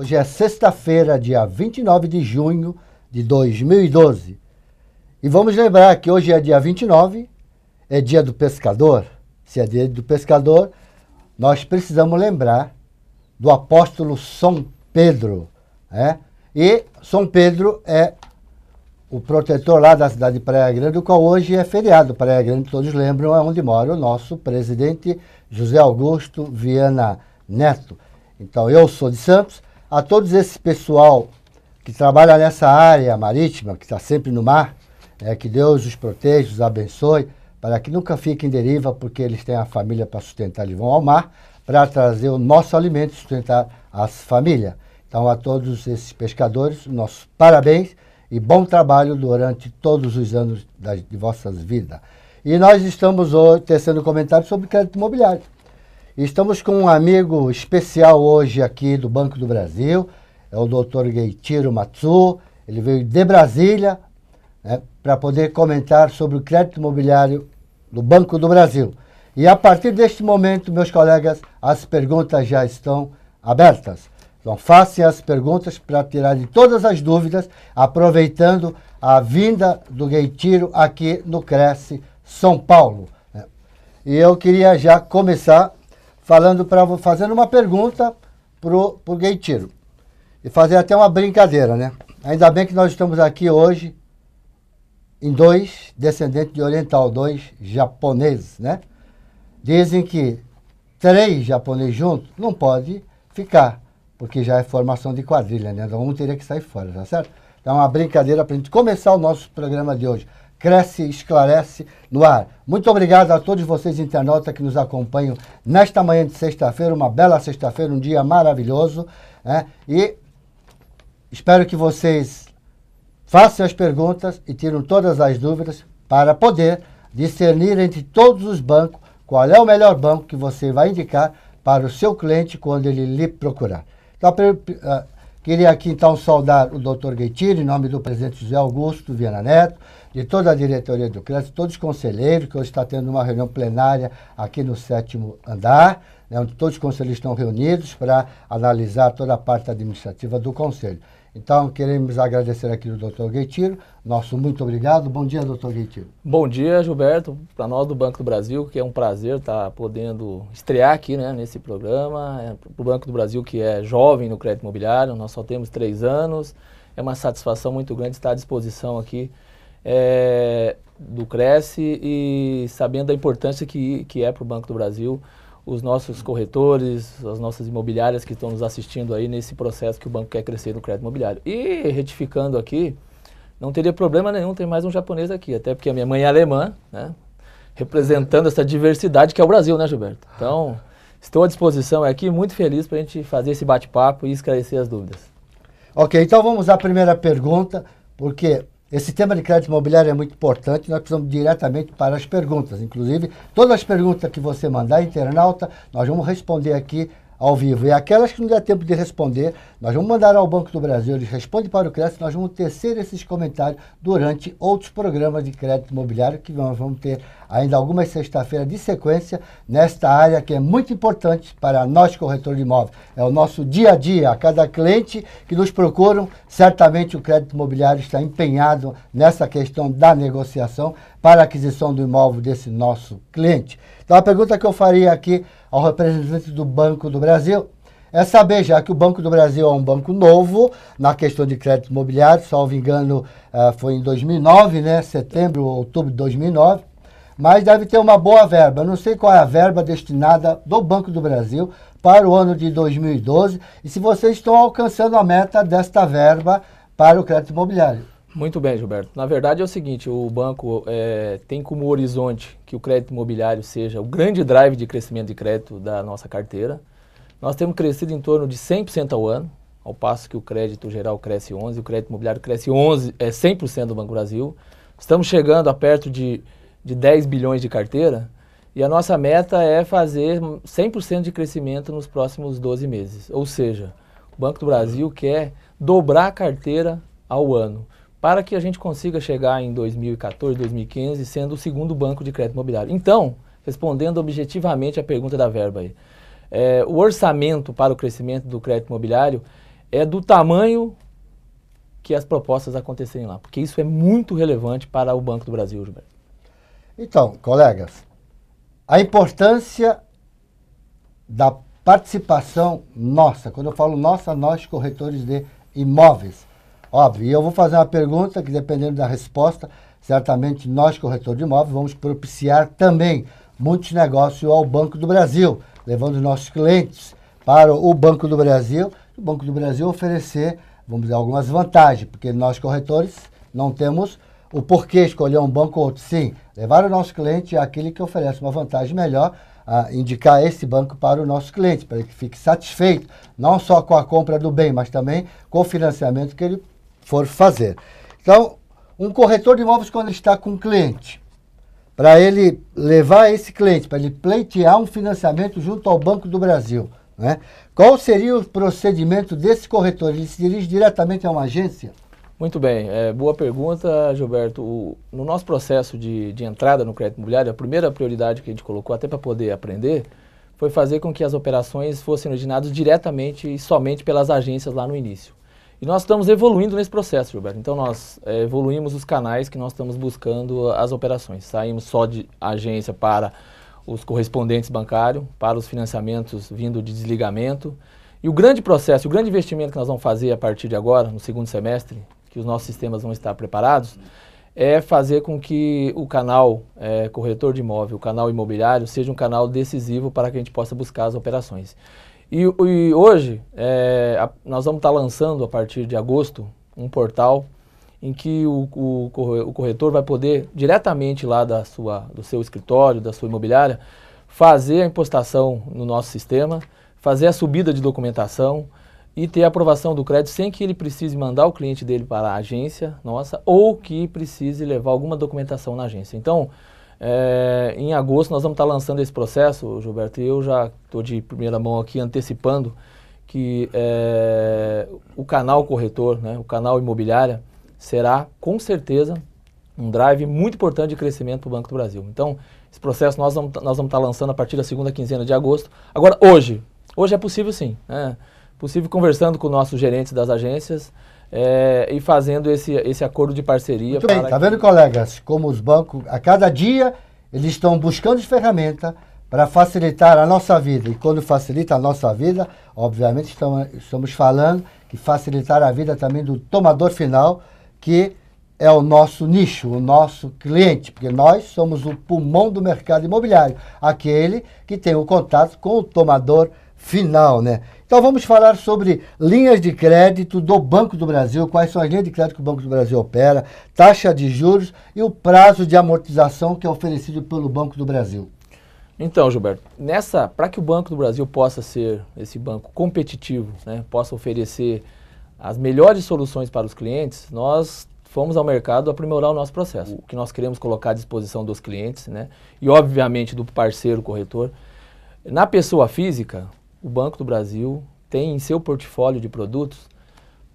Hoje é sexta-feira, dia 29 de junho de 2012. E vamos lembrar que hoje é dia 29, é dia do pescador. Se é dia do pescador, nós precisamos lembrar do apóstolo São Pedro. E São Pedro é o protetor lá da cidade de Praia Grande, o qual hoje é feriado. Praia Grande, todos lembram, é onde mora o nosso presidente José Augusto Viana Neto. Então, eu sou de Santos. A todos esse pessoal que trabalha nessa área marítima, que está sempre no mar, que Deus os proteja, os abençoe, para que nunca fiquem em deriva, porque eles têm a família para sustentar. Eles vão ao mar para trazer o nosso alimento e sustentar as famílias. Então, a todos esses pescadores, nossos parabéns e bom trabalho durante todos os anos de vossas vidas. E nós estamos hoje tecendo comentários sobre crédito imobiliário. E estamos com um amigo especial hoje aqui do Banco do Brasil, é o Dr. Gueitiro Matsu. Ele veio de Brasília para poder comentar sobre o crédito imobiliário do Banco do Brasil. E a partir deste momento, meus colegas, as perguntas já estão abertas. Então, façam as perguntas para tirar de todas as dúvidas, aproveitando a vinda do Gueitiro aqui no Cresce São Paulo. E eu queria já começar fazendo uma pergunta pro Gueitiro. E fazer até uma brincadeira, né? Ainda bem que nós estamos aqui hoje em dois descendentes de oriental, dois japoneses, né? Dizem que 3 japoneses juntos não pode ficar, porque já é formação de quadrilha, né? Então um teria que sair fora, tá certo? Então é uma brincadeira para a gente começar o nosso programa de hoje. Cresce, esclarece no ar. Muito obrigado a todos vocês internautas que nos acompanham nesta manhã de sexta-feira, uma bela sexta-feira, um dia maravilhoso, e espero que vocês façam as perguntas e tirem todas as dúvidas para poder discernir entre todos os bancos qual é o melhor banco que você vai indicar para o seu cliente quando ele lhe procurar. Então, queria aqui então saudar o Dr. Gueitiro, em nome do presidente José Augusto Viana Neto, de toda a diretoria do Cresce, todos os conselheiros, que hoje está tendo uma reunião plenária aqui no 7º andar, onde todos os conselheiros estão reunidos para analisar toda a parte administrativa do conselho. Então, queremos agradecer aqui ao Dr. Gueitiro, nosso muito obrigado. Bom dia, Dr. Gueitiro. Bom dia, Gilberto. Para nós do Banco do Brasil, que é um prazer estar podendo estrear aqui nesse programa. Para o Banco do Brasil, que é jovem no crédito imobiliário, nós só temos 3 anos. É uma satisfação muito grande estar à disposição aqui do Cresce e sabendo da importância que é para o Banco do Brasil os nossos corretores, as nossas imobiliárias que estão nos assistindo aí nesse processo que o banco quer crescer no crédito imobiliário. E retificando aqui, não teria problema nenhum ter mais um japonês aqui, até porque a minha mãe é alemã, né? Representando essa diversidade que é o Brasil, né, Gilberto? Então, estou à disposição aqui, muito feliz para a gente fazer esse bate-papo e esclarecer as dúvidas. Ok, então vamos à primeira pergunta, porque esse tema de crédito imobiliário é muito importante, nós precisamos diretamente para as perguntas. Inclusive, todas as perguntas que você mandar, internauta, nós vamos responder aqui ao vivo. E aquelas que não der tempo de responder, nós vamos mandar ao Banco do Brasil, eles respondem para o Cresce, nós vamos tecer esses comentários durante outros programas de crédito imobiliário, que nós vamos ter ainda algumas sexta-feiras de sequência nesta área que é muito importante para nós corretores de imóveis. É o nosso dia a dia, a cada cliente que nos procuram, certamente o crédito imobiliário está empenhado nessa questão da negociação para a aquisição do imóvel desse nosso cliente. Então a pergunta que eu faria aqui ao representante do Banco do Brasil é saber, já que o Banco do Brasil é um banco novo na questão de crédito imobiliário, salvo engano, foi em 2009, né? Setembro, outubro de 2009, mas deve ter uma boa verba. Eu não sei qual é a verba destinada do Banco do Brasil para o ano de 2012 e se vocês estão alcançando a meta desta verba para o crédito imobiliário. Muito bem, Gilberto. Na verdade é o seguinte, o banco tem como horizonte que o crédito imobiliário seja o grande drive de crescimento de crédito da nossa carteira. Nós temos crescido em torno de 100% ao ano, ao passo que o crédito geral cresce 11%, o crédito imobiliário cresce 100% do Banco Brasil. Estamos chegando a perto de 10 bilhões de carteira e a nossa meta é fazer 100% de crescimento nos próximos 12 meses. Ou seja, o Banco do Brasil quer dobrar a carteira ao ano, para que a gente consiga chegar em 2014, 2015, sendo o segundo banco de crédito imobiliário. Então, respondendo objetivamente a pergunta da verba aí, o orçamento para o crescimento do crédito imobiliário é do tamanho que as propostas acontecerem lá, porque isso é muito relevante para o Banco do Brasil, Gilberto. Então, colegas, a importância da participação nossa, quando eu falo nossa, nós corretores de imóveis, óbvio, e eu vou fazer uma pergunta que, dependendo da resposta, certamente nós corretores de imóveis vamos propiciar também muitos negócios ao Banco do Brasil, levando nossos clientes para o Banco do Brasil, o Banco do Brasil oferecer, vamos dizer, algumas vantagens, porque nós corretores não temos o porquê escolher um banco ou outro. Sim, levar o nosso cliente àquele que oferece uma vantagem melhor, a indicar esse banco para o nosso cliente, para que fique satisfeito, não só com a compra do bem, mas também com o financiamento que ele for fazer. Então, um corretor de imóveis, quando ele está com um cliente, para ele levar esse cliente, para ele pleitear um financiamento junto ao Banco do Brasil, né? Qual seria o procedimento desse corretor? Ele se dirige diretamente a uma agência? Muito bem, boa pergunta, Gilberto. No nosso processo de entrada no crédito imobiliário, a primeira prioridade que a gente colocou, até para poder aprender, foi fazer com que as operações fossem originadas diretamente e somente pelas agências lá no início. E nós estamos evoluindo nesse processo, Gilberto. Então nós evoluímos os canais que nós estamos buscando as operações. Saímos só de agência para os correspondentes bancários, para os financiamentos vindo de desligamento. E o grande processo, o grande investimento que nós vamos fazer a partir de agora, no segundo semestre, que os nossos sistemas vão estar preparados, é fazer com que o canal corretor de imóvel, o canal imobiliário, seja um canal decisivo para que a gente possa buscar as operações. E hoje, nós vamos estar lançando, a partir de agosto, um portal em que o corretor vai poder, diretamente lá do seu escritório, da sua imobiliária, fazer a impostação no nosso sistema, fazer a subida de documentação e ter a aprovação do crédito sem que ele precise mandar o cliente dele para a agência nossa ou que precise levar alguma documentação na agência. Então, em agosto nós vamos estar lançando esse processo, Gilberto, e eu já estou de primeira mão aqui antecipando que o canal corretor, né, o canal imobiliária, será com certeza um drive muito importante de crescimento para o Banco do Brasil. Então, esse processo nós vamos estar lançando a partir da segunda quinzena de agosto. Agora, hoje é possível sim, né? Possível conversando com nossos gerentes das agências e fazendo esse acordo de parceria. Muito bem, tá vendo, colegas, como os bancos, a cada dia, eles estão buscando ferramentas para facilitar a nossa vida. E quando facilita a nossa vida, obviamente estamos falando que facilitar a vida também do tomador final, que é o nosso nicho, o nosso cliente, porque nós somos o pulmão do mercado imobiliário, aquele que tem o contato com o tomador final, né? Então vamos falar sobre linhas de crédito do Banco do Brasil, quais são as linhas de crédito que o Banco do Brasil opera, taxa de juros e o prazo de amortização que é oferecido pelo Banco do Brasil. Então, Gilberto, para que o Banco do Brasil possa ser esse banco competitivo, né, possa oferecer as melhores soluções para os clientes, nós fomos ao mercado aprimorar o nosso processo. O que nós queremos colocar à disposição dos clientes, né, e obviamente do parceiro corretor. Na pessoa física, o Banco do Brasil tem em seu portfólio de produtos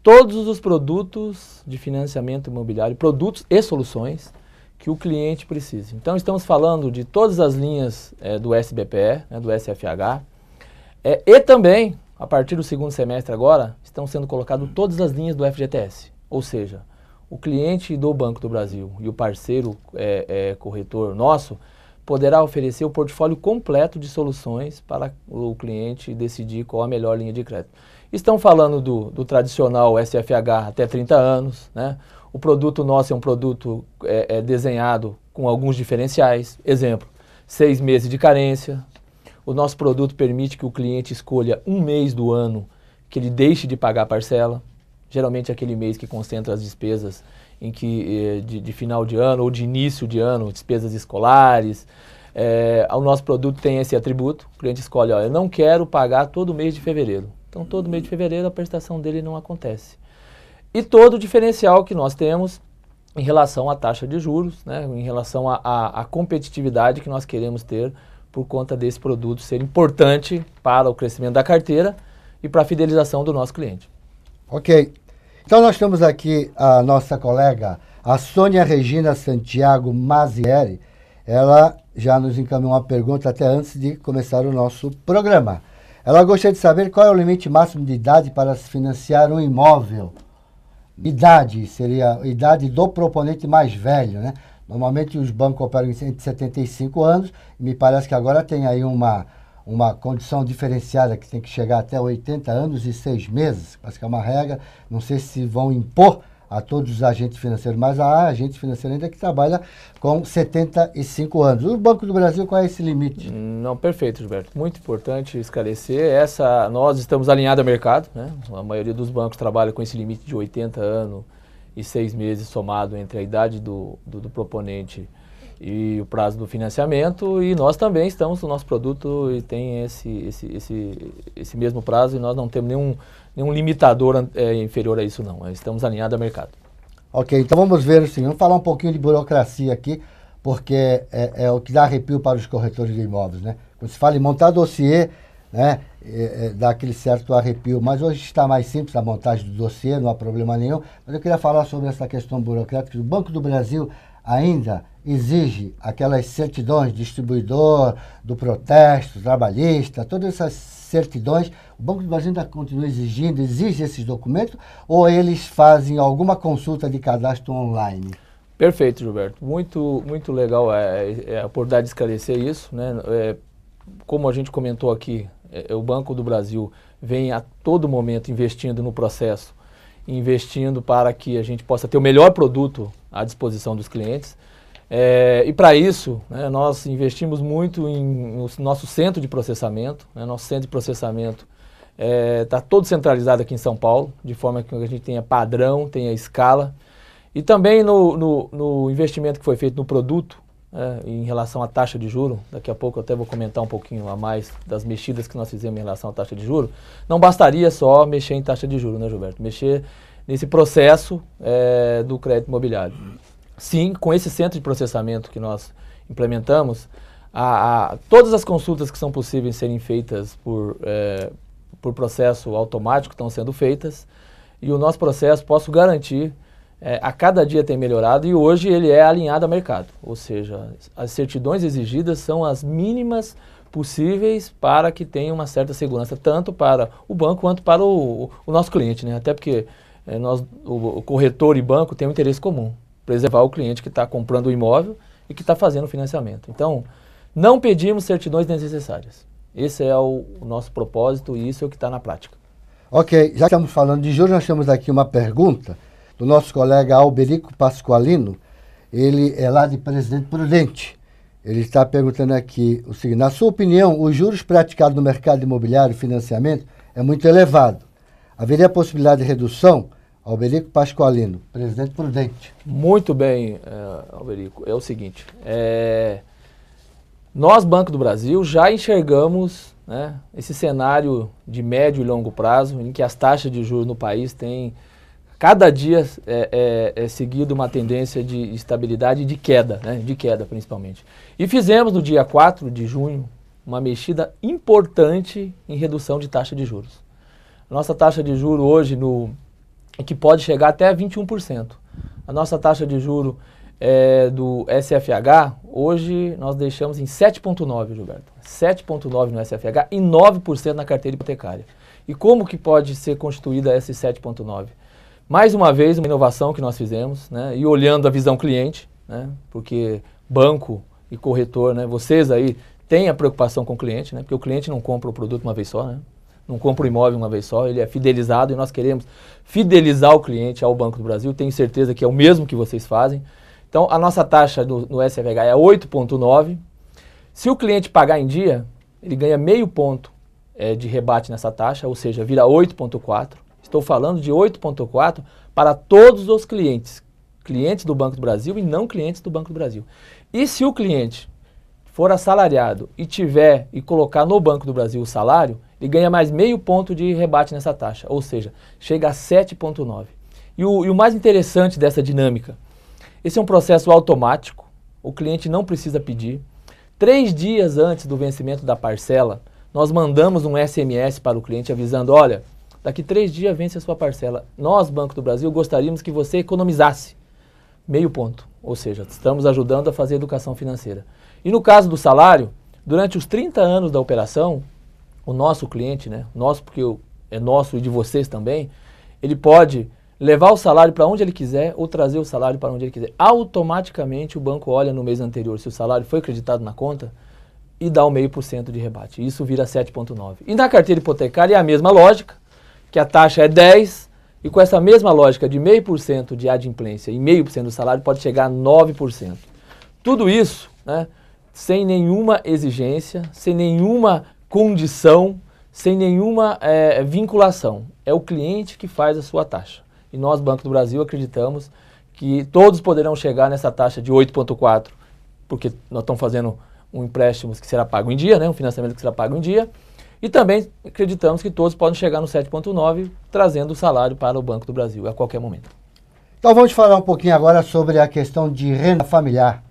todos os produtos de financiamento imobiliário, produtos e soluções que o cliente precisa. Então estamos falando de todas as linhas do SBPE, né, do SFH, e também, a partir do segundo semestre agora, estão sendo colocadas todas as linhas do FGTS. Ou seja, o cliente do Banco do Brasil e o parceiro corretor nosso poderá oferecer o portfólio completo de soluções para o cliente decidir qual a melhor linha de crédito. Estão falando do tradicional SFH até 30 anos, né? O produto nosso é um produto desenhado com alguns diferenciais. Exemplo, 6 meses de carência. O nosso produto permite que o cliente escolha um mês do ano que ele deixe de pagar a parcela. Geralmente é aquele mês que concentra as despesas de final de ano ou de início de ano, despesas escolares. O nosso produto tem esse atributo. O cliente escolhe, eu não quero pagar todo mês de fevereiro. Então, todo mês de fevereiro a prestação dele não acontece. E todo o diferencial que nós temos em relação à taxa de juros, né, em relação à competitividade que nós queremos ter por conta desse produto ser importante para o crescimento da carteira e para a fidelização do nosso cliente. Ok. Então nós temos aqui a nossa colega, a Sônia Regina Santiago Mazieri. Ela já nos encaminhou uma pergunta até antes de começar o nosso programa. Ela gostaria de saber qual é o limite máximo de idade para se financiar um imóvel. Idade, seria a idade do proponente mais velho, né? Normalmente os bancos operam entre 75 anos, e me parece que agora tem aí uma condição diferenciada que tem que chegar até 80 anos e 6 meses, parece que é uma regra, não sei se vão impor a todos os agentes financeiros, mas há agente financeiro ainda que trabalha com 75 anos. O Banco do Brasil, qual é esse limite? Não, perfeito, Gilberto. Muito importante esclarecer. Nós estamos alinhados ao mercado, né? A maioria dos bancos trabalha com esse limite de 80 anos e 6 meses somado entre a idade do proponente e o prazo do financiamento, e nós também estamos, o nosso produto e tem esse mesmo prazo, e nós não temos nenhum limitador inferior a isso não, estamos alinhados ao mercado. Ok, então vamos ver assim, vamos falar um pouquinho de burocracia aqui, porque é o que dá arrepio para os corretores de imóveis, né? Quando se fala em montar dossiê, né, dá aquele certo arrepio, mas hoje está mais simples a montagem do dossiê, não há problema nenhum, mas eu queria falar sobre essa questão burocrática. O Banco do Brasil ainda exige aquelas certidões de distribuidor, do protesto, trabalhista, todas essas certidões, o Banco do Brasil ainda continua exigindo, exige esses documentos, ou eles fazem alguma consulta de cadastro online? Perfeito, Gilberto. Muito legal a oportunidade de esclarecer isso, né? Como a gente comentou aqui, o Banco do Brasil vem a todo momento investindo no processo, investindo para que a gente possa ter o melhor produto à disposição dos clientes. E para isso, né, nós investimos muito no nosso centro de processamento. Né, nosso centro de processamento está todo centralizado aqui em São Paulo, de forma que a gente tenha padrão, tenha escala. E também no investimento que foi feito no produto, em relação à taxa de juros, daqui a pouco eu até vou comentar um pouquinho a mais das mexidas que nós fizemos em relação à taxa de juros, não bastaria só mexer em taxa de juros, né, Gilberto? Mexer nesse processo do crédito imobiliário. Sim, com esse centro de processamento que nós implementamos, todas as consultas que são possíveis serem feitas por processo automático estão sendo feitas, e o nosso processo, posso garantir, a cada dia tem melhorado, e hoje ele é alinhado ao mercado, ou seja, as certidões exigidas são as mínimas possíveis para que tenha uma certa segurança, tanto para o banco quanto para o nosso cliente, né? Até porque o corretor e banco têm um interesse comum, preservar o cliente que está comprando o imóvel e que está fazendo o financiamento. Então, não pedimos certidões desnecessárias. Esse é o nosso propósito e isso é o que está na prática. Ok, já estamos falando de juros, nós temos aqui uma pergunta do nosso colega Alberico Pasqualino. Ele é lá de Presidente Prudente. Ele está perguntando aqui o seguinte: na sua opinião, os juros praticados no mercado imobiliário e financiamento é muito elevado. Haveria possibilidade de redução? Alberico Pasqualino, Presidente Prudente. Muito bem, Alberico. É o seguinte, nós, Banco do Brasil, já enxergamos, né, esse cenário de médio e longo prazo, em que as taxas de juros no país têm, cada dia, seguido uma tendência de estabilidade e de queda, né, de queda principalmente. E fizemos no dia 4 de junho uma mexida importante em redução de taxa de juros. Nossa taxa de juros hoje que pode chegar até 21%. A nossa taxa de juro do SFH, hoje nós deixamos em 7,9%, Gilberto. 7,9% no SFH e 9% na carteira hipotecária. E como que pode ser constituída esse 7,9%? Mais uma vez, uma inovação que nós fizemos, né, e olhando a visão cliente, né, porque banco e corretor, né, vocês aí têm a preocupação com o cliente, né, porque o cliente não compra o produto uma vez só, né? Não compra o imóvel uma vez só, ele é fidelizado e nós queremos fidelizar o cliente ao Banco do Brasil, tenho certeza que é o mesmo que vocês fazem. Então, a nossa taxa no SFH é 8,9%. Se o cliente pagar em dia, ele ganha meio ponto de rebate nessa taxa, ou seja, vira 8,4%. Estou falando de 8,4% para todos os clientes, clientes do Banco do Brasil e não clientes do Banco do Brasil. E se o cliente for assalariado e colocar no Banco do Brasil o salário, ele ganha mais meio ponto de rebate nessa taxa, ou seja, chega a 7,9%. E o mais interessante dessa dinâmica, esse é um processo automático, o cliente não precisa pedir. 3 dias antes do vencimento da parcela, nós mandamos um SMS para o cliente avisando: olha, daqui 3 dias vence a sua parcela. Nós, Banco do Brasil, gostaríamos que você economizasse meio ponto, ou seja, estamos ajudando a fazer educação financeira. E no caso do salário, durante os 30 anos da operação, o nosso cliente, né, nosso porque é nosso e de vocês também, ele pode levar o salário para onde ele quiser ou trazer o salário para onde ele quiser. Automaticamente o banco olha no mês anterior se o salário foi acreditado na conta e dá o 0,5% de rebate. Isso vira 7,9%. E na carteira hipotecária é a mesma lógica, que a taxa é 10%, e com essa mesma lógica de 0,5% de adimplência e 0,5% do salário pode chegar a 9%. Tudo isso, né, sem nenhuma exigência, sem nenhuma condição, sem nenhuma vinculação. É o cliente que faz a sua taxa. E nós, Banco do Brasil, acreditamos que todos poderão chegar nessa taxa de 8,4%, porque nós estamos fazendo um empréstimo que será pago em dia, né, um financiamento que será pago em dia, e também acreditamos que todos podem chegar no 7,9%, trazendo o salário para o Banco do Brasil a qualquer momento. Então vamos falar um pouquinho agora sobre a questão de renda familiar,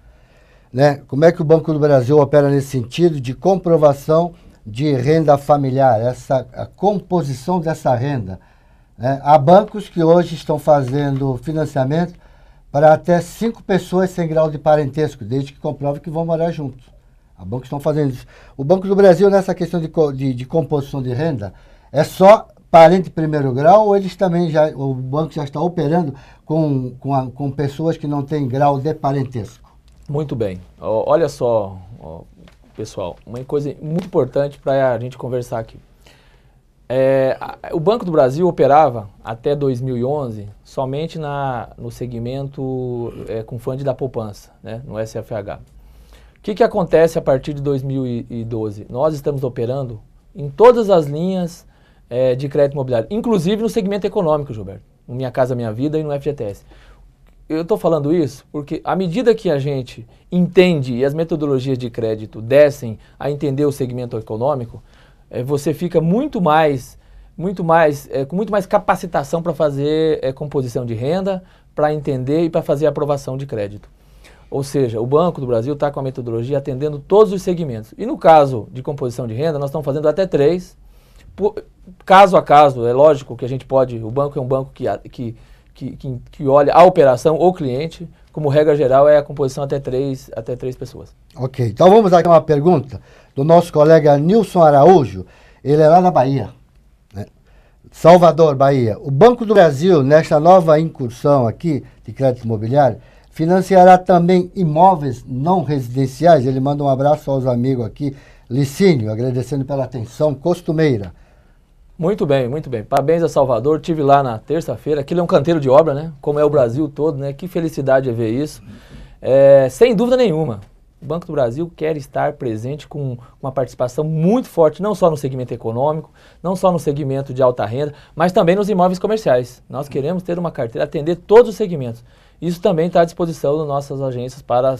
né? Como é que o Banco do Brasil opera nesse sentido de comprovação de renda familiar, a composição dessa renda, né? Há bancos que hoje estão fazendo financiamento para até 5 pessoas sem grau de parentesco, desde que comprove que vão morar juntos. Há bancos que estão fazendo isso. O Banco do Brasil, nessa questão de composição de renda, é só parente de primeiro grau ou eles também o banco já está operando com pessoas que não têm grau de parentesco? Muito bem. Olha só, pessoal, uma coisa muito importante para a gente conversar aqui. O Banco do Brasil operava até 2011 somente no segmento com fundo da poupança, né, no SFH. O que acontece a partir de 2012? Nós estamos operando em todas as linhas de crédito imobiliário, inclusive no segmento econômico, Gilberto, no Minha Casa Minha Vida e no FGTS. Eu estou falando isso porque à medida que a gente entende e as metodologias de crédito descem a entender o segmento econômico, você fica com muito mais capacitação para fazer composição de renda, para entender e para fazer aprovação de crédito. Ou seja, o Banco do Brasil está com a metodologia atendendo todos os segmentos. E no caso de composição de renda, nós estamos fazendo até 3, caso a caso. É lógico que a gente pode, o banco é um banco que olha a operação ou cliente, como regra geral é a composição até três pessoas. Ok, então vamos aqui a uma pergunta do nosso colega Nilson Araújo, ele é lá na Bahia, né? Salvador, Bahia. O Banco do Brasil, nesta nova incursão aqui de crédito imobiliário, financiará também imóveis não residenciais? Ele manda um abraço aos amigos aqui, Licínio, agradecendo pela atenção costumeira. Muito bem, muito bem. Parabéns a Salvador. Estive lá na terça-feira. Aquilo é um canteiro de obra, né? Como é o Brasil todo, né? Que felicidade é ver isso. Sem dúvida nenhuma, o Banco do Brasil quer estar presente com uma participação muito forte, não só no segmento econômico, não só no segmento de alta renda, mas também nos imóveis comerciais. Nós queremos ter uma carteira, atender todos os segmentos. Isso também está à disposição das nossas agências para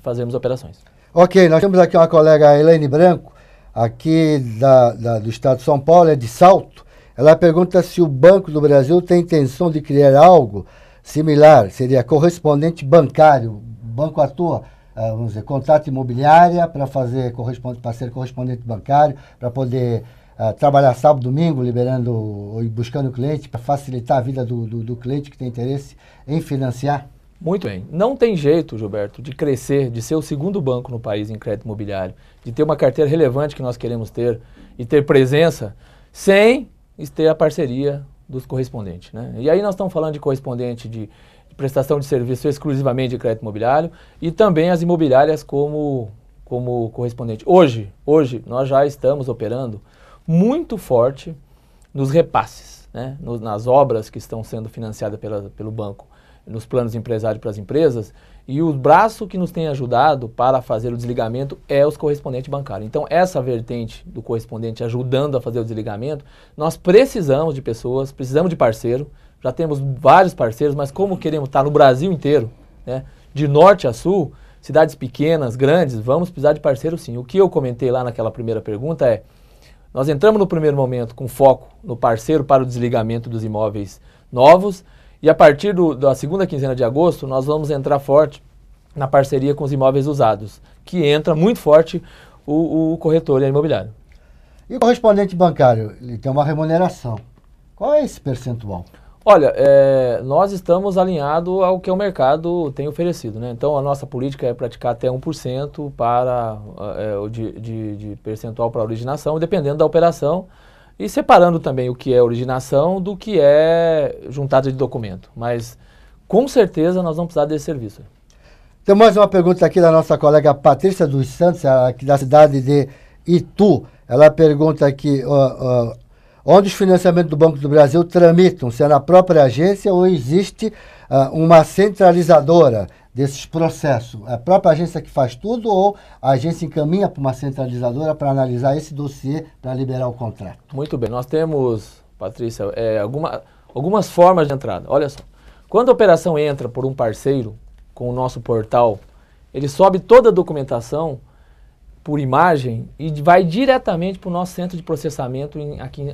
fazermos operações. Ok, nós temos aqui uma colega, Elaine Branco, aqui do estado de São Paulo, é de Salto. Ela pergunta se o Banco do Brasil tem intenção de criar algo similar, seria correspondente bancário. O banco atua, vamos dizer, contrato imobiliária para ser correspondente bancário, para poder trabalhar sábado, domingo, liberando e buscando o cliente, para facilitar a vida do cliente que tem interesse em financiar. Muito bem. Não tem jeito, Gilberto, de crescer, de ser o segundo banco no país em crédito imobiliário, de ter uma carteira relevante que nós queremos ter e ter presença, sem ter a parceria dos correspondentes, né? E aí nós estamos falando de correspondente de prestação de serviço exclusivamente de crédito imobiliário e também as imobiliárias como correspondente. Hoje nós já estamos operando muito forte nos repasses, né? Nas obras que estão sendo financiadas pelo banco, nos planos empresários para as empresas, e o braço que nos tem ajudado para fazer o desligamento é os correspondentes bancários. Então, essa vertente do correspondente ajudando a fazer o desligamento, nós precisamos de pessoas, precisamos de parceiro, já temos vários parceiros, mas como queremos estar no Brasil inteiro, né, de norte a sul, cidades pequenas, grandes, vamos precisar de parceiro sim. O que eu comentei lá naquela primeira pergunta é, nós entramos no primeiro momento com foco no parceiro para o desligamento dos imóveis novos, e a partir da segunda quinzena de agosto, nós vamos entrar forte na parceria com os imóveis usados, que entra muito forte o corretor e a imobiliária. E o correspondente bancário, ele tem uma remuneração. Qual é esse percentual? Olha, nós estamos alinhados ao que o mercado tem oferecido, né? Então, a nossa política é praticar até 1% para, de percentual para a originação, dependendo da operação, e separando também o que é originação do que é juntada de documento. Mas, com certeza, nós vamos precisar desse serviço. Tem mais uma pergunta aqui da nossa colega Patrícia dos Santos, aqui da cidade de Itu. Ela pergunta aqui... onde os financiamentos do Banco do Brasil tramitam, se é na própria agência ou existe uma centralizadora desses processos? É a própria agência que faz tudo ou a agência encaminha para uma centralizadora para analisar esse dossiê para liberar o contrato? Muito bem, nós temos, Patrícia, algumas formas de entrada. Olha só, quando a operação entra por um parceiro com o nosso portal, ele sobe toda a documentação por imagem e vai diretamente para o nosso centro de processamento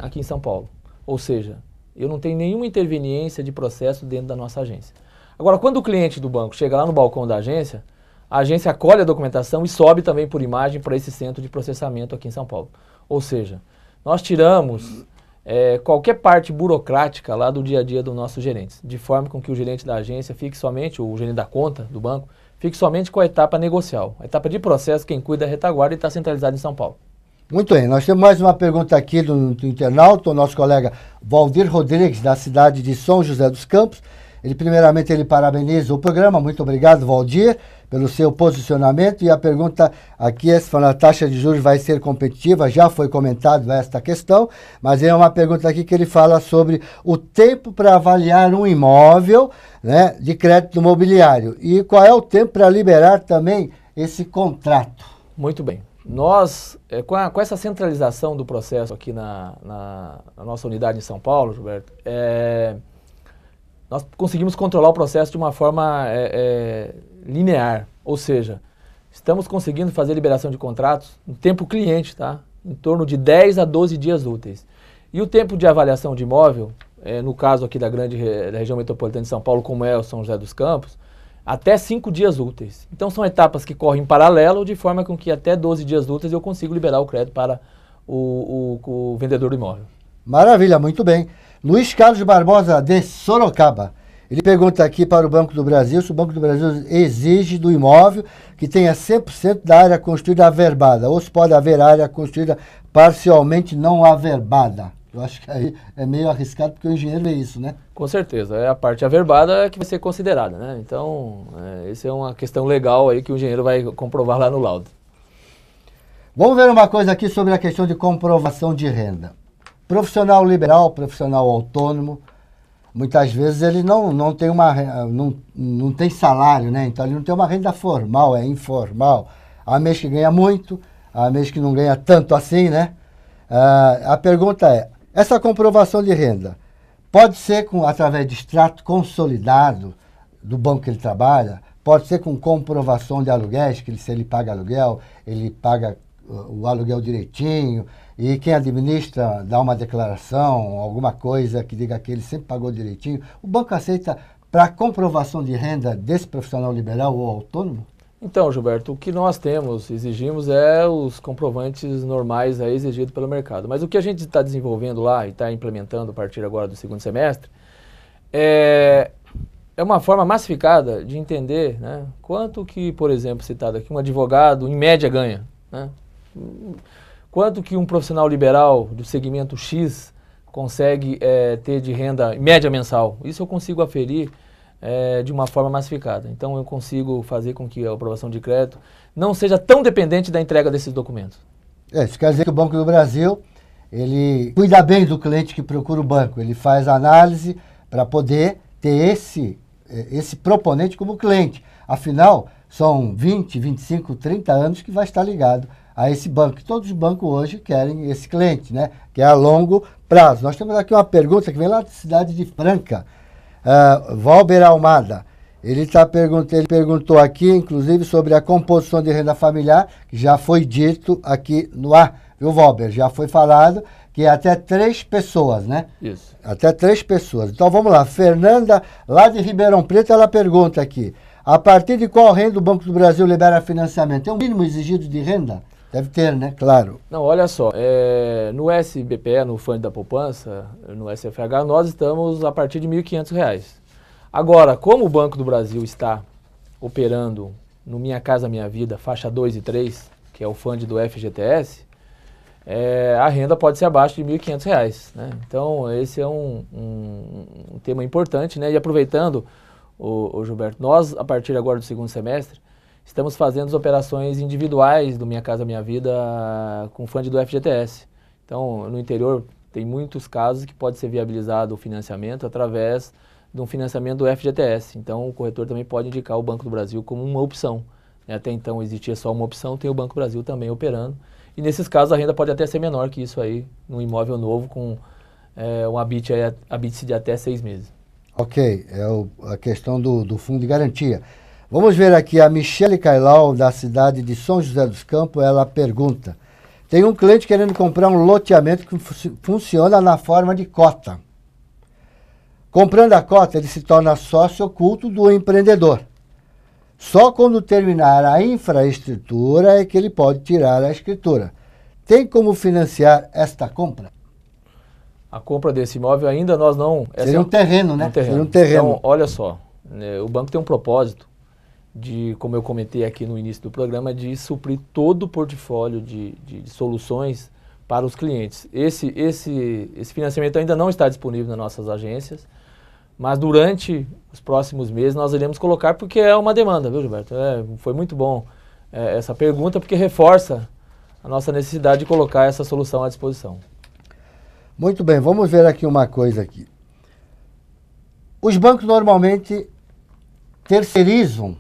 aqui em São Paulo. Ou seja, eu não tenho nenhuma interveniência de processo dentro da nossa agência. Agora, quando o cliente do banco chega lá no balcão da agência, a agência acolhe a documentação e sobe também por imagem para esse centro de processamento aqui em São Paulo. Ou seja, nós tiramos qualquer parte burocrática lá do dia a dia dos nossos gerentes, de forma com que o gerente da agência fique somente, o gerente da conta do banco, fique somente com a etapa negocial. A etapa de processo, quem cuida é a retaguarda e está centralizado em São Paulo. Muito bem, nós temos mais uma pergunta aqui do internauta, o nosso colega Valdir Rodrigues, da cidade de São José dos Campos. Primeiramente, ele parabeniza o programa. Muito obrigado, Valdir, pelo seu posicionamento. E a pergunta aqui é se a taxa de juros vai ser competitiva. Já foi comentado esta questão, mas é uma pergunta aqui que ele fala sobre o tempo para avaliar um imóvel, né, de crédito imobiliário. E qual é o tempo para liberar também esse contrato? Muito bem. Nós, com essa centralização do processo aqui na nossa unidade em São Paulo, Gilberto, nós conseguimos controlar o processo de uma forma linear, ou seja, estamos conseguindo fazer liberação de contratos no tempo cliente, tá? Em torno de 10 a 12 dias úteis. E o tempo de avaliação de imóvel, no caso aqui da região metropolitana de São Paulo, como é o São José dos Campos, até 5 dias úteis. Então são etapas que correm em paralelo, de forma com que até 12 dias úteis eu consigo liberar o crédito para o vendedor do imóvel. Maravilha, muito bem. Luiz Carlos Barbosa, de Sorocaba. Ele pergunta aqui para o Banco do Brasil se o Banco do Brasil exige do imóvel que tenha 100% da área construída averbada, ou se pode haver área construída parcialmente não averbada. Eu acho que aí é meio arriscado, porque o engenheiro é isso, né? Com certeza, é a parte averbada que vai ser considerada, né? Então, essa é uma questão legal aí que o engenheiro vai comprovar lá no laudo. Vamos ver uma coisa aqui sobre a questão de comprovação de renda. Profissional liberal, profissional autônomo, muitas vezes ele não tem salário, né? Então ele não tem uma renda formal, é informal. Há mês que ganha muito, há mês que não ganha tanto assim, né? A pergunta é, essa comprovação de renda pode ser através de extrato consolidado do banco que ele trabalha, pode ser com comprovação de aluguéis, que se ele paga aluguel, ele paga o aluguel direitinho, e quem administra dá uma declaração, alguma coisa que diga que ele sempre pagou direitinho. O banco aceita para comprovação de renda desse profissional liberal ou autônomo? Então, Gilberto, o que nós exigimos os comprovantes normais exigidos pelo mercado. Mas o que a gente está desenvolvendo lá e está implementando a partir agora do segundo semestre é uma forma massificada de entender, né, quanto que, por exemplo, citado aqui, um advogado em média ganha, né? Quanto que um profissional liberal do segmento X consegue ter de renda média mensal. Isso eu consigo aferir de uma forma massificada. Então eu consigo fazer com que a aprovação de crédito não seja tão dependente da entrega desses documentos. Isso quer dizer que o Banco do Brasil, ele cuida bem do cliente que procura o banco. Ele faz análise para poder ter esse proponente como cliente. Afinal, são 20, 25, 30 anos que vai estar ligado a esse banco. Todos os bancos hoje querem esse cliente, né? Que é a longo prazo. Nós temos aqui uma pergunta que vem lá da cidade de Franca. Valber Almada. Ele perguntou aqui, inclusive, sobre a composição de renda familiar, que já foi dito aqui no ar, viu, Valber? Já foi falado que é até 3 pessoas, né? Isso. Até 3 pessoas. Então vamos lá. Fernanda, lá de Ribeirão Preto, ela pergunta aqui: a partir de qual renda o Banco do Brasil libera financiamento? É o mínimo exigido de renda? Deve ter, né? Claro. Não, olha só, no SBPE, no Fundo da Poupança, no SFH, nós estamos a partir de R$ 1.500. Agora, como o Banco do Brasil está operando no Minha Casa Minha Vida, faixa 2 e 3, que é o fundo do FGTS, a renda pode ser abaixo de R$ 1.500, né? Então, esse é um tema importante, né? E aproveitando, o Gilberto, nós, a partir agora do segundo semestre, estamos fazendo as operações individuais do Minha Casa Minha Vida com o fundo do FGTS. Então, no interior, tem muitos casos que pode ser viabilizado o financiamento através de um financiamento do FGTS. Então, o corretor também pode indicar o Banco do Brasil como uma opção. Até então, existia só uma opção, tem o Banco do Brasil também operando. E nesses casos, a renda pode até ser menor que isso aí, num imóvel novo com um habite de até 6 meses. Ok, a questão do fundo de garantia. Vamos ver aqui a Michele Cailau, da cidade de São José dos Campos, ela pergunta: tem um cliente querendo comprar um loteamento que funciona na forma de cota. Comprando a cota, ele se torna sócio oculto do empreendedor. Só quando terminar a infraestrutura é que ele pode tirar a escritura. Tem como financiar esta compra? A compra desse imóvel ainda nós não... Seria um terreno, né? Seria um terreno. Então, olha só, o banco tem um propósito de, como eu comentei aqui no início do programa, de suprir todo o portfólio de soluções para os clientes. Esse financiamento ainda não está disponível nas nossas agências, mas durante os próximos meses nós iremos colocar, porque é uma demanda, viu, Gilberto? Foi muito bom essa pergunta, porque reforça a nossa necessidade de colocar essa solução à disposição. Muito bem, vamos ver aqui uma coisa aqui. Os bancos normalmente terceirizam,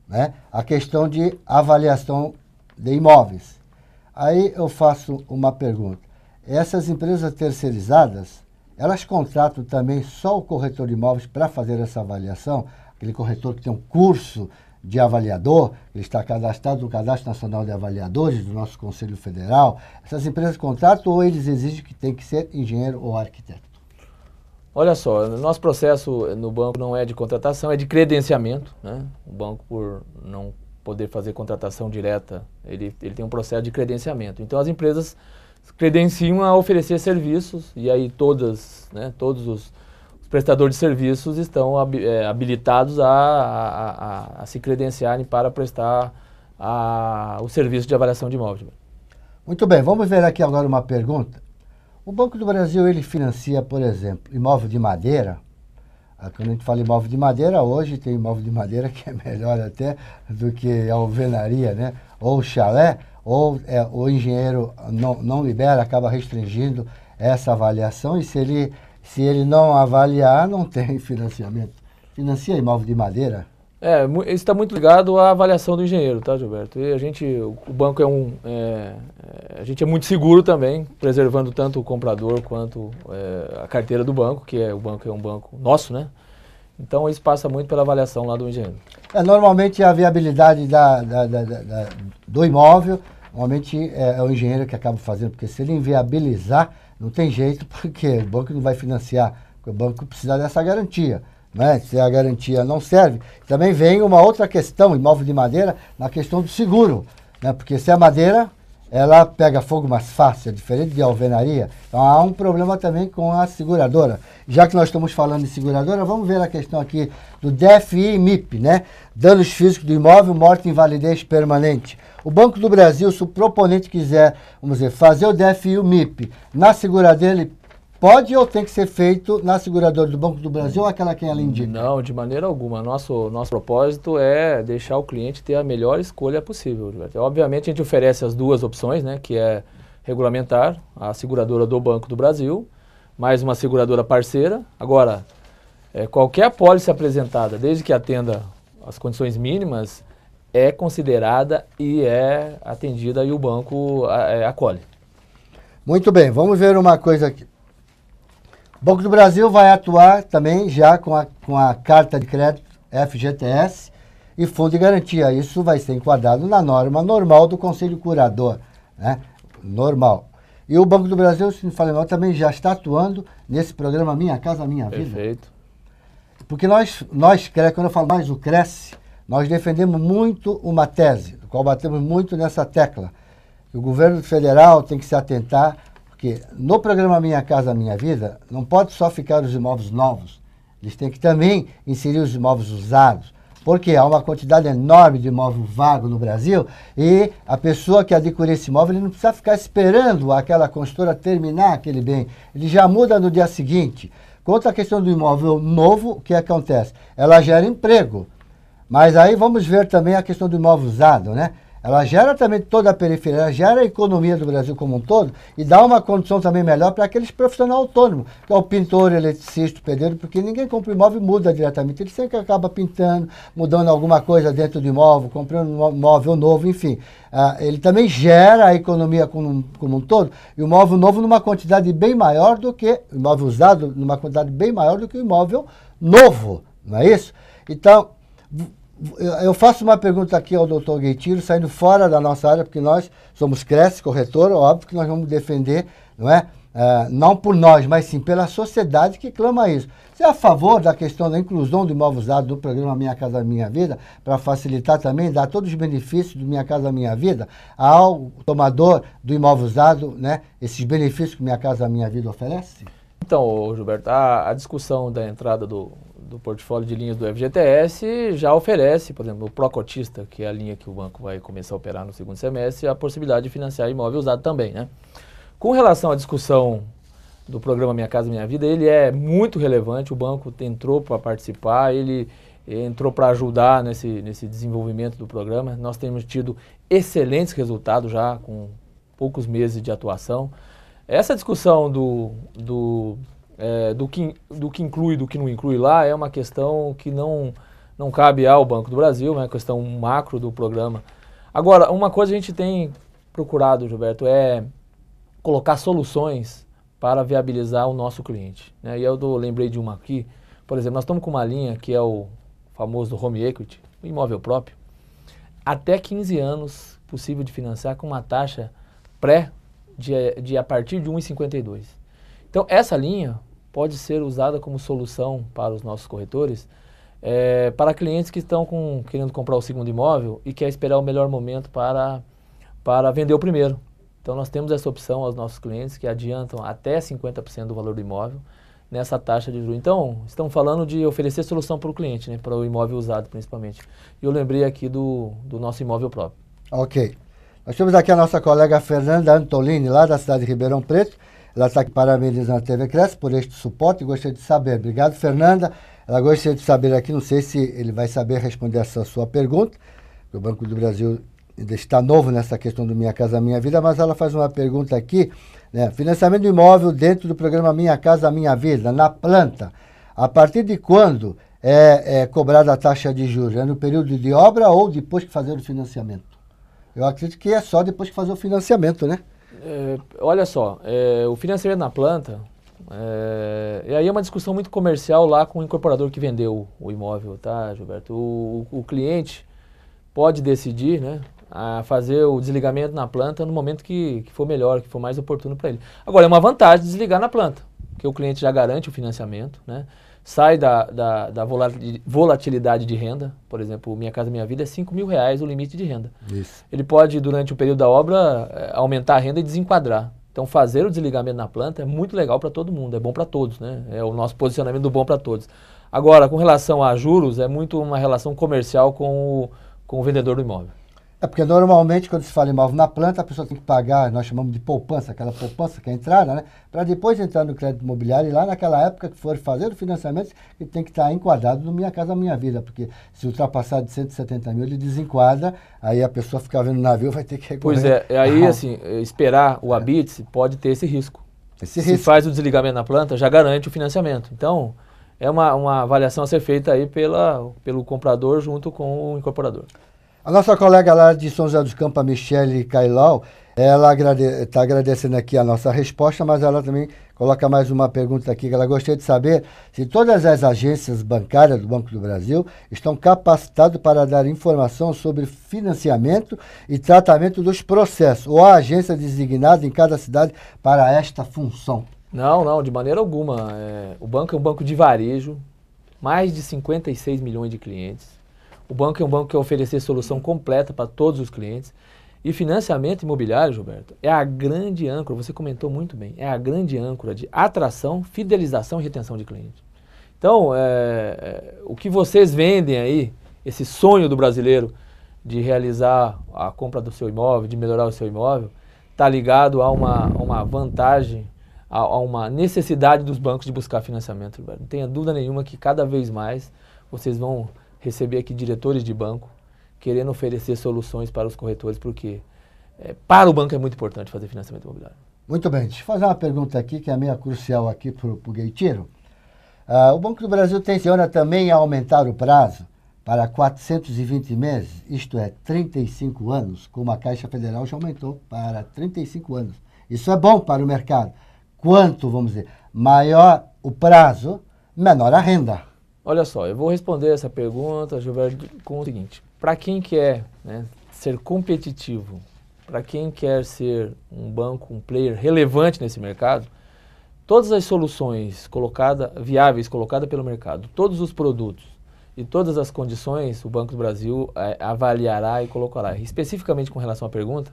né, a questão de avaliação de imóveis. Aí eu faço uma pergunta. Essas empresas terceirizadas, elas contratam também só o corretor de imóveis para fazer essa avaliação? Aquele corretor que tem um curso de avaliador, ele está cadastrado no Cadastro Nacional de Avaliadores do nosso Conselho Federal. Essas empresas contratam ou eles exigem que tem que ser engenheiro ou arquiteto? Olha só, nosso processo no banco não é de contratação, é de credenciamento, né? O banco, por não poder fazer contratação direta, ele tem um processo de credenciamento. Então, as empresas credenciam a oferecer serviços e aí todos os prestadores de serviços estão habilitados a se credenciarem para prestar o serviço de avaliação de imóvel. Muito bem, vamos ver aqui agora uma pergunta. O Banco do Brasil, ele financia, por exemplo, imóvel de madeira. Quando a gente fala imóvel de madeira, hoje tem imóvel de madeira que é melhor até do que a alvenaria, né? Ou chalé, ou o engenheiro não libera, acaba restringindo essa avaliação, e se ele não avaliar, não tem financiamento. Financia imóvel de madeira? Isso está muito ligado à avaliação do engenheiro, tá, Gilberto? E o banco a gente é muito seguro também, preservando tanto o comprador quanto a carteira do banco, o banco é um banco nosso, né? Então isso passa muito pela avaliação lá do engenheiro. Normalmente a viabilidade do imóvel, normalmente é o engenheiro que acaba fazendo, porque se ele inviabilizar, não tem jeito, porque o banco não vai financiar, porque o banco precisa dessa garantia. Né? Se a garantia não serve, também vem uma outra questão, imóvel de madeira, na questão do seguro, né? Porque se a madeira, ela pega fogo mais fácil, é diferente de alvenaria, então há um problema também com a seguradora. Já que nós estamos falando de seguradora, vamos ver a questão aqui do DFI e MIP, né? Danos físicos do imóvel, morte e invalidez permanente. O Banco do Brasil, se o proponente quiser, vamos dizer, fazer o DFI e o MIP na seguradeira, ele pode ou tem que ser feito na seguradora do Banco do Brasil ou aquela que ela indica? Não, de maneira alguma. Nosso propósito é deixar o cliente ter a melhor escolha possível. Obviamente, a gente oferece as duas opções, né, que é regulamentar, a seguradora do Banco do Brasil, mais uma seguradora parceira. Agora, qualquer apólice apresentada, desde que atenda as condições mínimas, é considerada e é atendida e o banco acolhe. Muito bem, vamos ver uma coisa aqui. O Banco do Brasil vai atuar também já com a carta de crédito FGTS e fundo de garantia. Isso vai ser enquadrado na norma normal do Conselho Curador, né? Normal. E o Banco do Brasil, se não falei mal, também já está atuando nesse programa Minha Casa Minha Vida. Perfeito. Porque nós quando eu falo mais o Cresce, nós defendemos muito uma tese, do qual batemos muito nessa tecla. que o governo federal tem que se atentar, porque no programa Minha Casa Minha Vida, não pode só ficar os imóveis novos, eles têm que também inserir os imóveis usados, porque há uma quantidade enorme de imóvel vago no Brasil e a pessoa que adquire esse imóvel ele não precisa ficar esperando aquela construtora terminar aquele bem, ele já muda no dia seguinte. Quanto à questão do imóvel novo, o que acontece? Ela gera emprego, mas aí vamos ver também a questão do imóvel usado, né? Ela gera também toda a periferia, ela gera a economia do Brasil como um todo e dá uma condição também melhor para aqueles profissionais autônomos, que é o pintor, o eletricista, o pedreiro, porque ninguém compra um imóvel e muda diretamente. Ele sempre acaba pintando, mudando alguma coisa dentro do imóvel, comprando um imóvel novo, enfim. Ele também gera a economia como um todo e o imóvel novo numa quantidade bem maior do que, o imóvel usado numa quantidade bem maior do que o imóvel novo, não é isso? Então, eu faço uma pergunta aqui ao doutor Gueitiro, saindo fora da nossa área, porque nós somos Cresce, corretor, óbvio que nós vamos defender, não é? Não por nós, mas sim pela sociedade que clama isso. Você é a favor da questão da inclusão do imóvel usado do programa Minha Casa Minha Vida, para facilitar também, dar todos os benefícios do Minha Casa Minha Vida ao tomador do imóvel usado, né? Esses benefícios que Minha Casa Minha Vida oferece? Então, Gilberto, a discussão da entrada do portfólio de linhas do FGTS já oferece, por exemplo, o Procotista, que é a linha que o banco vai começar a operar no segundo semestre, a possibilidade de financiar imóvel usado também, né? Com relação à discussão do programa Minha Casa Minha Vida, ele é muito relevante, o banco entrou para participar, ele entrou para ajudar nesse desenvolvimento do programa. Nós temos tido excelentes resultados já, com poucos meses de atuação. Essa discussão do que inclui e do que não inclui lá é uma questão que não cabe ao Banco do Brasil, é uma questão macro do programa. Agora, uma coisa a gente tem procurado, Gilberto, é colocar soluções para viabilizar o nosso cliente, né? E eu lembrei de uma aqui, por exemplo, nós estamos com uma linha que é o famoso Home Equity, o imóvel próprio, até 15 anos possível de financiar com uma taxa a partir de 1,52. Então, essa linha pode ser usada como solução para os nossos corretores, para clientes que estão querendo comprar o segundo imóvel e quer esperar o melhor momento para vender o primeiro. Então, nós temos essa opção aos nossos clientes que adiantam até 50% do valor do imóvel nessa taxa de juros. Então, estamos falando de oferecer solução para o cliente, né, para o imóvel usado principalmente. E eu lembrei aqui do nosso imóvel próprio. Ok. Nós temos aqui a nossa colega Fernanda Antolini, lá da cidade de Ribeirão Preto. Ela está aqui parabenizando a TV Cresce por este suporte e gostaria de saber. Obrigado, Fernanda. Ela gostaria de saber aqui, não sei se ele vai saber responder essa sua pergunta, o Banco do Brasil ainda está novo nessa questão do Minha Casa Minha Vida, mas ela faz uma pergunta aqui, né? Financiamento do imóvel dentro do programa Minha Casa Minha Vida, na planta, a partir de quando é cobrada a taxa de juros? É no período de obra ou depois que fazer o financiamento? Eu acredito que é só depois que fazer o financiamento, né? Olha só, o financiamento na planta, e aí é uma discussão muito comercial lá com o incorporador que vendeu o imóvel, tá, Gilberto? O cliente pode decidir, né, a fazer o desligamento na planta no momento que for melhor, que for mais oportuno para ele. Agora, é uma vantagem desligar na planta, porque o cliente já garante o financiamento, né? Sai da volatilidade de renda. Por exemplo, Minha Casa Minha Vida é R$5.000 o limite de renda. Isso. Ele pode, durante o período da obra, aumentar a renda e desenquadrar. Então, fazer o desligamento na planta é muito legal para todo mundo, é bom para todos, né? É o nosso posicionamento do bom para todos. Agora, com relação a juros, é muito uma relação comercial com o vendedor do imóvel. É porque normalmente quando se fala imóvel na planta, a pessoa tem que pagar, nós chamamos de poupança, aquela poupança que é a entrada, né? Para depois entrar no crédito imobiliário e lá naquela época que for fazer o financiamento, ele tem que estar enquadrado no Minha Casa Minha Vida, porque se ultrapassar de 170 mil, ele desenquadra, aí a pessoa ficar vendo o navio vai ter que recorrer. Pois é, aí assim, esperar o habite pode ter esse risco. Se faz o desligamento na planta, já garante o financiamento. Então, é uma avaliação a ser feita aí pelo comprador junto com o incorporador. A nossa colega lá de São José dos Campos, a Michele Cailau, ela está agradecendo aqui a nossa resposta, mas ela também coloca mais uma pergunta aqui, que ela gostaria de saber se todas as agências bancárias do Banco do Brasil estão capacitadas para dar informação sobre financiamento e tratamento dos processos, ou a agência designada em cada cidade para esta função. Não, de maneira alguma. O banco é um banco de varejo, mais de 56 milhões de clientes. O banco é um banco que quer oferecer solução completa para todos os clientes. E financiamento imobiliário, Gilberto, é a grande âncora, você comentou muito bem, é a grande âncora de atração, fidelização e retenção de cliente. Então, o que vocês vendem aí, esse sonho do brasileiro de realizar a compra do seu imóvel, de melhorar o seu imóvel, está ligado a uma vantagem, a uma necessidade dos bancos de buscar financiamento. Não tenha dúvida nenhuma que cada vez mais vocês vão receber aqui diretores de banco querendo oferecer soluções para os corretores, porque para o banco é muito importante fazer financiamento imobiliário. Muito bem, deixa eu fazer uma pergunta aqui que é meio crucial aqui para o Gueitiro. O Banco do Brasil tenciona também aumentar o prazo para 420 meses, isto é, 35 anos, como a Caixa Federal já aumentou para 35 anos. Isso é bom para o mercado. Quanto, vamos dizer, maior o prazo, menor a renda. Olha só, eu vou responder essa pergunta, Gilberto, com o seguinte. Para quem quer, né, ser competitivo, para quem quer ser um banco, um player relevante nesse mercado, todas as soluções viáveis colocadas pelo mercado, todos os produtos e todas as condições, o Banco do Brasil avaliará e colocará. Especificamente com relação à pergunta,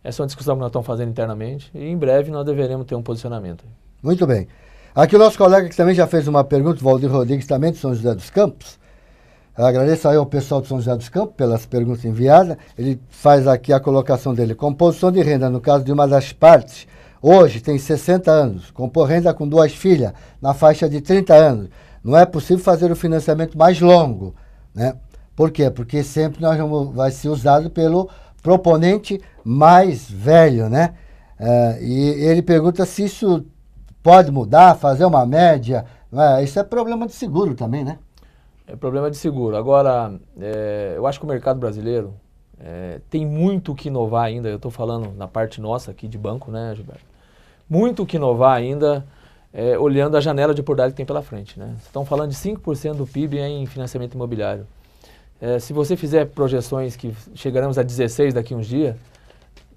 essa é uma discussão que nós estamos fazendo internamente e em breve nós deveremos ter um posicionamento. Muito bem. Aqui o nosso colega que também já fez uma pergunta, o Valdir Rodrigues, também de São José dos Campos. Eu agradeço aí ao pessoal de São José dos Campos pelas perguntas enviadas. Ele faz aqui a colocação dele. Composição de renda, no caso de uma das partes, hoje tem 60 anos, compor renda com 2 filhas, na faixa de 30 anos. Não é possível fazer o financiamento mais longo, né? Por quê? Porque sempre vai ser usado pelo proponente mais velho, né? E ele pergunta se isso pode mudar, fazer uma média. Isso é problema de seguro também, né? É problema de seguro. Agora, eu acho que o mercado brasileiro tem muito o que inovar ainda. Eu estou falando na parte nossa aqui de banco, né, Gilberto? Muito o que inovar ainda, olhando a janela de oportunidade que tem pela frente, né? Estão falando de 5% do PIB em financiamento imobiliário. Se você fizer projeções que chegaremos a 16 daqui a uns dias,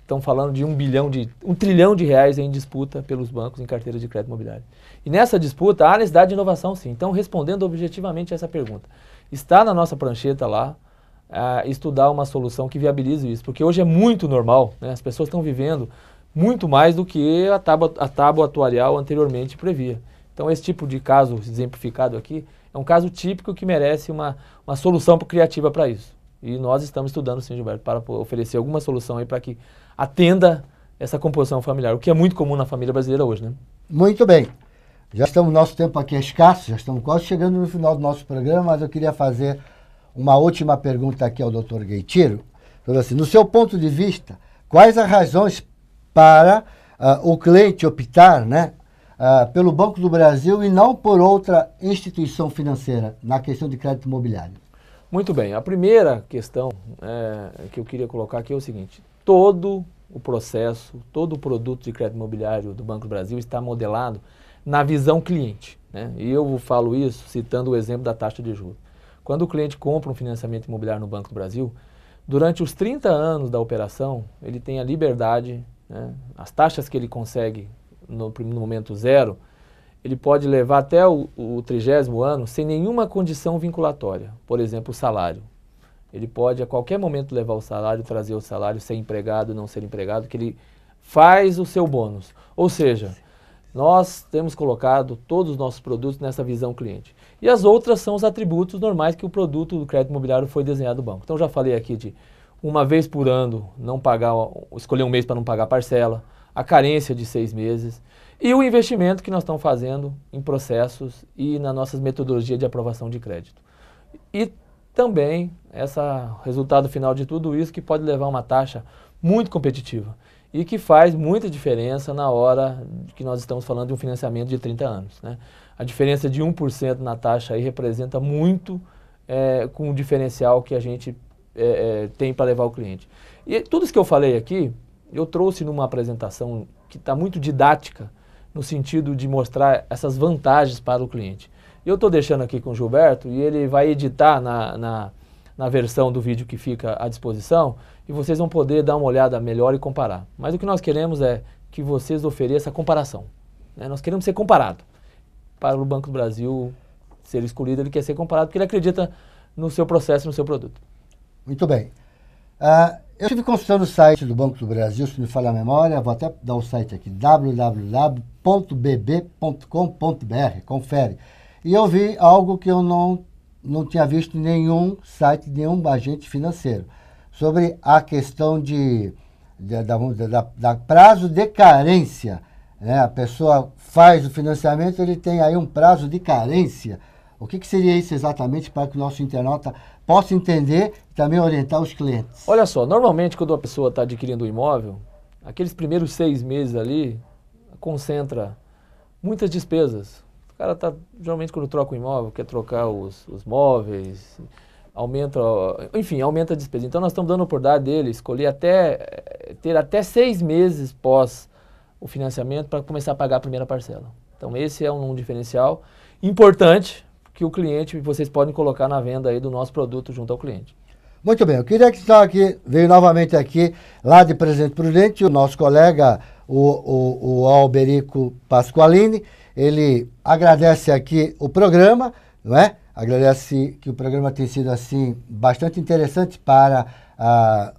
estão falando de 1 trilhão de reais em disputa pelos bancos em carteira de crédito imobiliário. E nessa disputa há necessidade de inovação, sim. Então, respondendo objetivamente essa pergunta, está na nossa prancheta lá estudar uma solução que viabilize isso, porque hoje é muito normal, né? As pessoas estão vivendo muito mais do que a tábua atuarial anteriormente previa. Então, esse tipo de caso exemplificado aqui é um caso típico que merece uma solução criativa para isso. E nós estamos estudando, sim, Gilberto, para oferecer alguma solução aí para que atenda essa composição familiar, o que é muito comum na família brasileira hoje, né? Muito bem. Nosso tempo aqui é escasso, já estamos quase chegando no final do nosso programa, mas eu queria fazer uma última pergunta aqui ao Dr. Gueitiro. Então, assim, no seu ponto de vista, quais as razões para o cliente optar, né, pelo Banco do Brasil e não por outra instituição financeira na questão de crédito imobiliário? Muito bem. A primeira questão que eu queria colocar aqui é o seguinte. Todo o processo, todo o produto de crédito imobiliário do Banco do Brasil está modelado na visão cliente, né? E eu falo isso citando o exemplo da taxa de juros. Quando o cliente compra um financiamento imobiliário no Banco do Brasil, durante os 30 anos da operação, ele tem a liberdade, né? As taxas que ele consegue no momento zero, ele pode levar até o 30º ano sem nenhuma condição vinculatória. Por exemplo, o salário. Ele pode a qualquer momento levar o salário, trazer o salário, ser empregado, não ser empregado, que ele faz o seu bônus. Ou seja, nós temos colocado todos os nossos produtos nessa visão cliente. E as outras são os atributos normais que o produto do crédito imobiliário foi desenhado no banco. Então, já falei aqui de uma vez por ano, não pagar, escolher um mês para não pagar parcela, a carência de 6 meses e o investimento que nós estamos fazendo em processos e na nossas metodologias de aprovação de crédito. E também resultado final de tudo isso que pode levar a uma taxa muito competitiva e que faz muita diferença na hora que nós estamos falando de um financiamento de 30 anos, né? A diferença de 1% na taxa aí representa muito com o diferencial que a gente tem para levar o cliente. E tudo isso que eu falei aqui, eu trouxe numa apresentação que está muito didática, no sentido de mostrar essas vantagens para o cliente. Eu estou deixando aqui com o Gilberto e ele vai editar na versão do vídeo que fica à disposição e vocês vão poder dar uma olhada melhor e comparar. Mas o que nós queremos é que vocês ofereçam a comparação, né? Nós queremos ser comparado. Para o Banco do Brasil ser escolhido, ele quer ser comparado porque ele acredita no seu processo, no seu produto. Muito bem. Eu estive consultando o site do Banco do Brasil, se me falha a memória, vou até dar o site aqui, www.bb.com.br, confere. E eu vi algo que eu não tinha visto em nenhum site, nenhum agente financeiro, sobre a questão da prazo de carência. Né? A pessoa faz o financiamento, ele tem aí um prazo de carência. O que seria isso exatamente para que o nosso internauta possa entender e também orientar os clientes? Olha só, normalmente quando a pessoa está adquirindo um imóvel, aqueles primeiros 6 meses ali concentra muitas despesas. O cara geralmente quando troca um imóvel, quer trocar os móveis, aumenta a despesa. Então nós estamos dando a oportunidade dele escolher ter até 6 meses pós o financiamento para começar a pagar a primeira parcela. Então esse é um diferencial importante que o cliente, vocês podem colocar na venda aí do nosso produto junto ao cliente. Muito bem, eu queria que está aqui, veio novamente aqui, lá de Presidente Prudente, o nosso colega, o Alberico Pasqualini, ele agradece aqui o programa, não é? Agradece que o programa tem sido, assim, bastante interessante para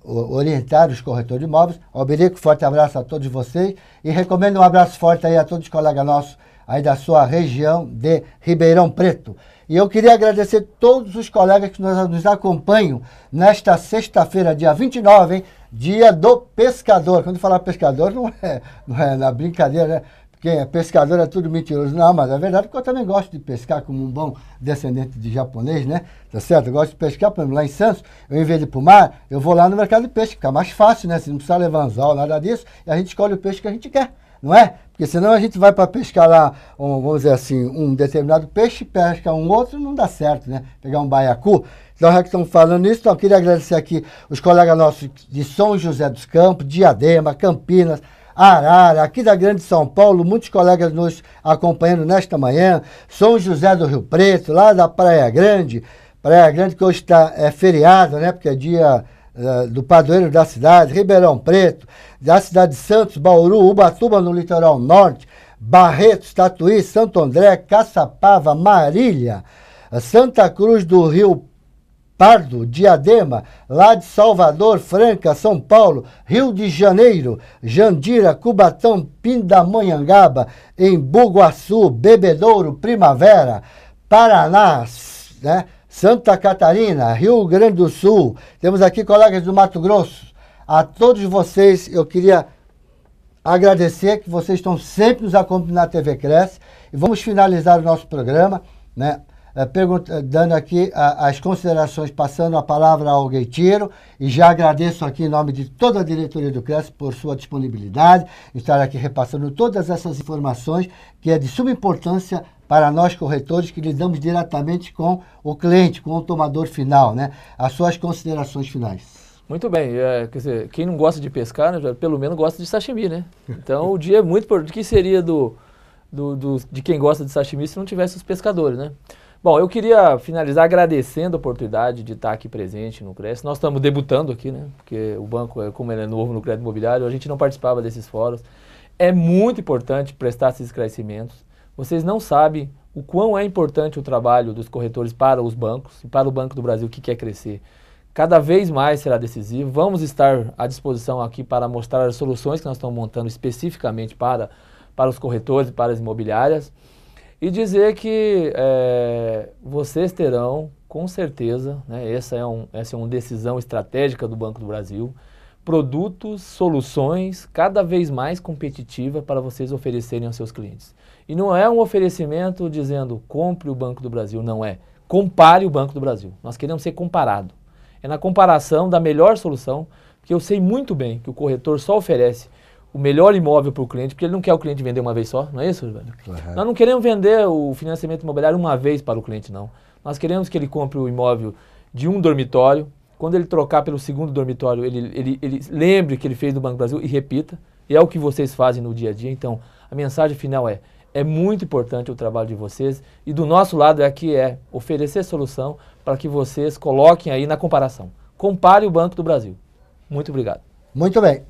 orientar os corretores de imóveis. Alberico, forte abraço a todos vocês e recomendo um abraço forte aí a todos os colegas nossos aí da sua região de Ribeirão Preto. E eu queria agradecer todos os colegas que nos acompanham nesta sexta-feira, dia 29, hein? Dia do pescador. Quando falar pescador, não é na brincadeira, né? Porque pescador é tudo mentiroso. Não, mas é verdade que eu também gosto de pescar como um bom descendente de japonês, né? Tá certo? Eu gosto de pescar, por exemplo, lá em Santos, eu em vez de ir pro mar, eu vou lá no mercado de peixe, fica mais fácil, né? Você não precisa levar anzol, nada disso, e a gente escolhe o peixe que a gente quer. Não é? Porque senão a gente vai para pescar lá, vamos dizer assim, um determinado peixe, pesca um outro, não dá certo, né? Pegar um baiacu. Então, já que estamos falando nisso, então, eu queria agradecer aqui os colegas nossos de São José dos Campos, Diadema, Campinas, Arara, aqui da Grande São Paulo, muitos colegas nos acompanhando nesta manhã, São José do Rio Preto, lá da Praia Grande que hoje é feriado, né? Porque é dia do padroeiro da cidade, Ribeirão Preto, da cidade de Santos, Bauru, Ubatuba no litoral norte, Barretos, Tatuí, Santo André, Caçapava, Marília, Santa Cruz do Rio Pardo, Diadema, lá de Salvador, Franca, São Paulo, Rio de Janeiro, Jandira, Cubatão, Pindamonhangaba, Embu Guaçu, Bebedouro, Primavera, Paraná, né? Santa Catarina, Rio Grande do Sul, temos aqui colegas do Mato Grosso. A todos vocês eu queria agradecer que vocês estão sempre nos acompanhando na TV Cresce e vamos finalizar o nosso programa, né? Dando aqui as considerações, passando a palavra ao Gueitiro, e já agradeço aqui em nome de toda a diretoria do Cresce por sua disponibilidade, estar aqui repassando todas essas informações que é de suma importância para nós corretores que lidamos diretamente com o cliente, com o tomador final, né? As suas considerações finais. Muito bem, quer dizer, quem não gosta de pescar, né, pelo menos gosta de sashimi, né? Então o dia é muito importante. O que seria de quem gosta de sashimi se não tivesse os pescadores, né? Bom, eu queria finalizar agradecendo a oportunidade de estar aqui presente no Cresce. Nós estamos debutando aqui, né? Porque o banco, como ele é novo no crédito imobiliário, a gente não participava desses fóruns. É muito importante prestar esses esclarecimentos. Vocês não sabem o quão é importante o trabalho dos corretores para os bancos e para o Banco do Brasil que quer crescer. Cada vez mais será decisivo. Vamos estar à disposição aqui para mostrar as soluções que nós estamos montando especificamente para os corretores e para as imobiliárias. E dizer que vocês terão, com certeza, né, essa é uma decisão estratégica do Banco do Brasil, produtos, soluções cada vez mais competitivas para vocês oferecerem aos seus clientes. E não é um oferecimento dizendo compre o Banco do Brasil, não é. Compare o Banco do Brasil. Nós queremos ser comparado. É na comparação da melhor solução, porque eu sei muito bem que o corretor só oferece o melhor imóvel para o cliente, porque ele não quer o cliente vender uma vez só, não é isso, velho? Uhum. Nós não queremos vender o financiamento imobiliário uma vez para o cliente, não. Nós queremos que ele compre o imóvel de um dormitório, quando ele trocar pelo segundo dormitório, ele lembre que ele fez do Banco do Brasil e repita, e é o que vocês fazem no dia a dia. Então, a mensagem final é muito importante o trabalho de vocês, e do nosso lado aqui é oferecer solução para que vocês coloquem aí na comparação. Compare o Banco do Brasil. Muito obrigado. Muito bem.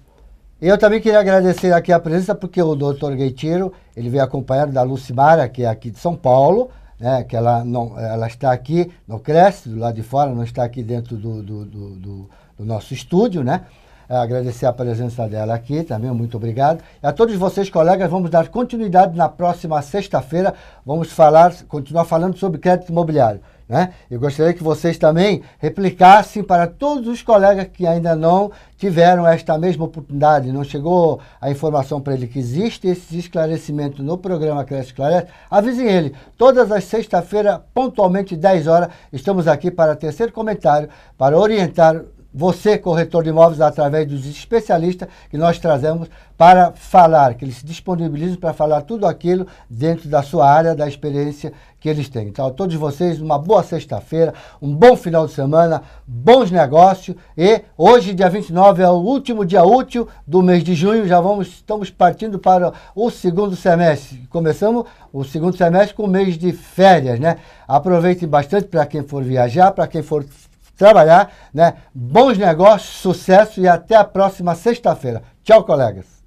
Eu também queria agradecer aqui a presença, porque o doutor Gueitiro, ele veio acompanhado da Lucimara, que é aqui de São Paulo, né, que ela está aqui no Cresce, do lado de fora, não está aqui dentro do nosso estúdio, né? Agradecer a presença dela aqui também, muito obrigado. E a todos vocês, colegas, vamos dar continuidade na próxima sexta-feira. Vamos continuar falando sobre crédito imobiliário, né? Eu gostaria que vocês também replicassem para todos os colegas que ainda não tiveram esta mesma oportunidade, não chegou a informação para ele que existe esse esclarecimento no programa Cresce Esclarece, avisem ele. Todas as sexta-feiras, pontualmente 10 horas, estamos aqui para tecer comentário, para orientar você, corretor de imóveis, através dos especialistas que nós trazemos para falar, que eles se disponibilizam para falar tudo aquilo dentro da sua área, da experiência que eles têm. Então, a todos vocês, uma boa sexta-feira, um bom final de semana, bons negócios. E hoje, dia 29, é o último dia útil do mês de junho. Estamos partindo para o segundo semestre. Começamos o segundo semestre com o mês de férias, né? Aproveitem bastante para quem for viajar, para quem for trabalhar, né? Bons negócios, sucesso e até a próxima sexta-feira. Tchau, colegas.